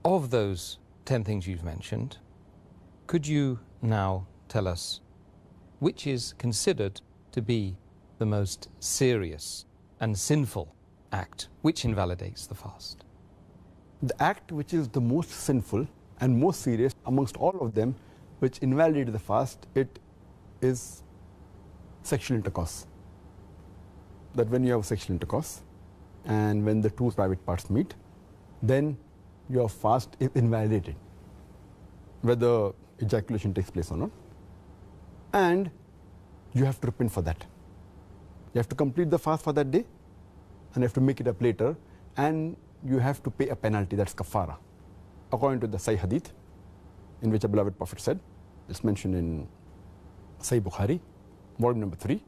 Of those 10 things you've mentioned, could you now tell us which is considered to be the most serious and sinful act which invalidates the fast? The act which is the most sinful and most serious amongst all of them, which invalidates the fast, it is sexual intercourse. That when you have sexual intercourse and when the two private parts meet, then your fast is invalidated, whether ejaculation takes place or not. And you have to repent for that. You have to complete the fast for that day and you have to make it up later, and you have to pay a penalty, that's kafara. According to the Sahih Hadith, in which a beloved Prophet said, it's mentioned in Sahih Bukhari, volume number 3,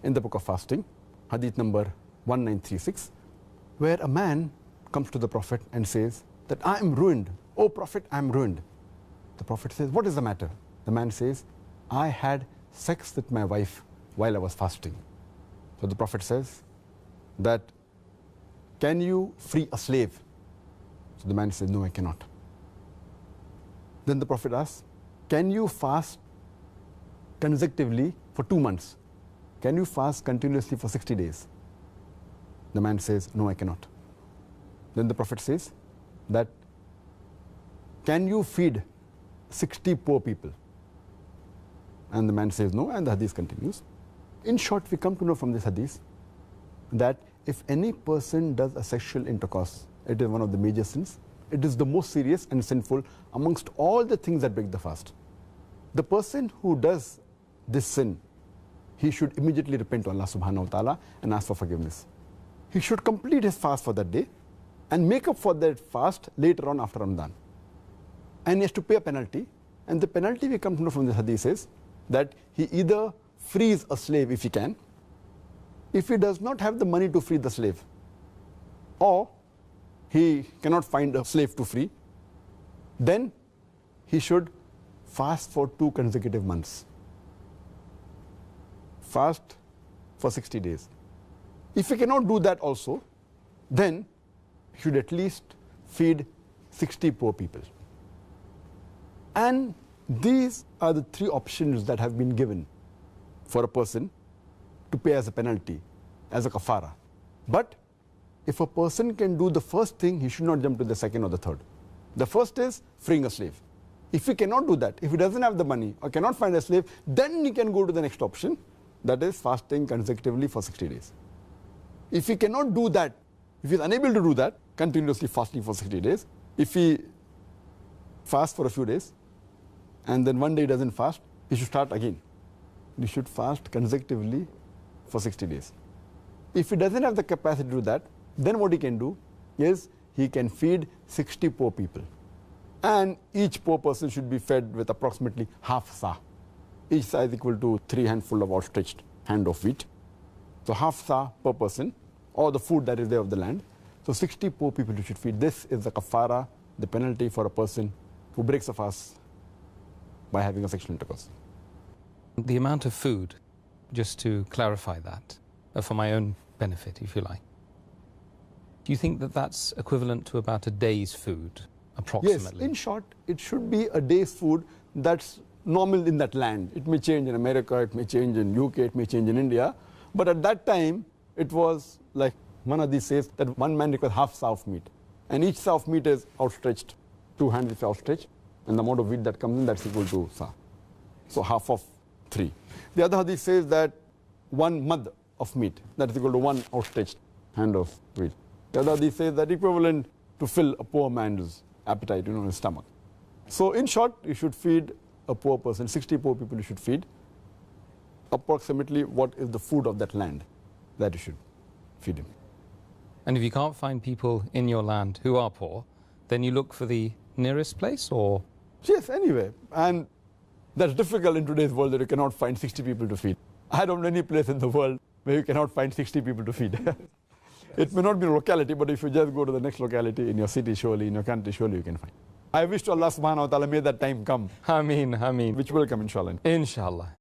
in the book of fasting, Hadith number 1936, where a man comes to the Prophet and says that I am ruined. Oh Prophet, I am ruined. The Prophet says, what is the matter? The man says, I had sex with my wife while I was fasting. So the Prophet says that, can you free a slave? So the man says, no, I cannot. Then the Prophet asks, can you fast consecutively for 2 months? Can you fast continuously for 60 days? The man says, no, I cannot. Then the Prophet says that, can you feed 60 poor people? And the man says no, and the hadith continues. In short, we come to know from this hadith that if any person does a sexual intercourse, it is one of the major sins. It is the most serious and sinful amongst all the things that break the fast. The person who does this sin, he should immediately repent to Allah subhanahu wa ta'ala and ask for forgiveness. He should complete his fast for that day and make up for that fast later on after Ramadan. And he has to pay a penalty. And the penalty we come to know from the hadith is that he either frees a slave if he can, if he does not have the money to free the slave, or he cannot find a slave to free, then he should fast for 2 consecutive months. Fast for 60 days. If he cannot do that also, then he should at least feed 60 poor people. And these are the 3 options that have been given for a person to pay as a penalty, as a kafara. But if a person can do the first thing, he should not jump to the second or the third. The first is freeing a slave. If he cannot do that, if he doesn't have the money or cannot find a slave, then he can go to the next option, that is fasting consecutively for 60 days. If he cannot do that, if he is unable to do that, continuously fasting for 60 days, if he fasts for a few days and then one day he doesn't fast, he should start again. He should fast consecutively for 60 days. If he doesn't have the capacity to do that, then what he can do is he can feed 60 poor people. And each poor person should be fed with approximately half sa. Each sa is equal to 3 handfuls of outstretched hand of wheat. So half sa per person, or the food that is there of the land. So 60 poor people you should feed. This is the kafara, the penalty for a person who breaks a fast by having a sexual intercourse. The amount of food, just to clarify that, for my own benefit, if you like, do you think that that's equivalent to about a day's food, approximately? Yes, in short, it should be a day's food that's normal in that land. It may change in America, it may change in UK, it may change in India. But at that time, it was like one of these says that one man requires half sa of meat. And each sa of meat is outstretched, 2 hands is outstretched, and the amount of wheat that comes in, that's equal to sa. So half of 3. The other hadith says that 1 mud of meat, that is equal to 1 outstretched hand of wheat. The other hadith says that equivalent to fill a poor man's appetite, his stomach. So in short, you should feed a poor person, 60 poor people you should feed, approximately what is the food of that land that you should feed him. And if you can't find people in your land who are poor, then you look for the nearest place, or? Yes, anyway. And that's difficult in today's world that you cannot find 60 people to feed. I don't know any place in the world where you cannot find 60 people to feed. It may not be a locality, but if you just go to the next locality in your city, surely, in your country, surely you can find. I wish to Allah subhanahu wa ta'ala may that time come. Ameen, ameen. Which will come, inshallah. Inshallah.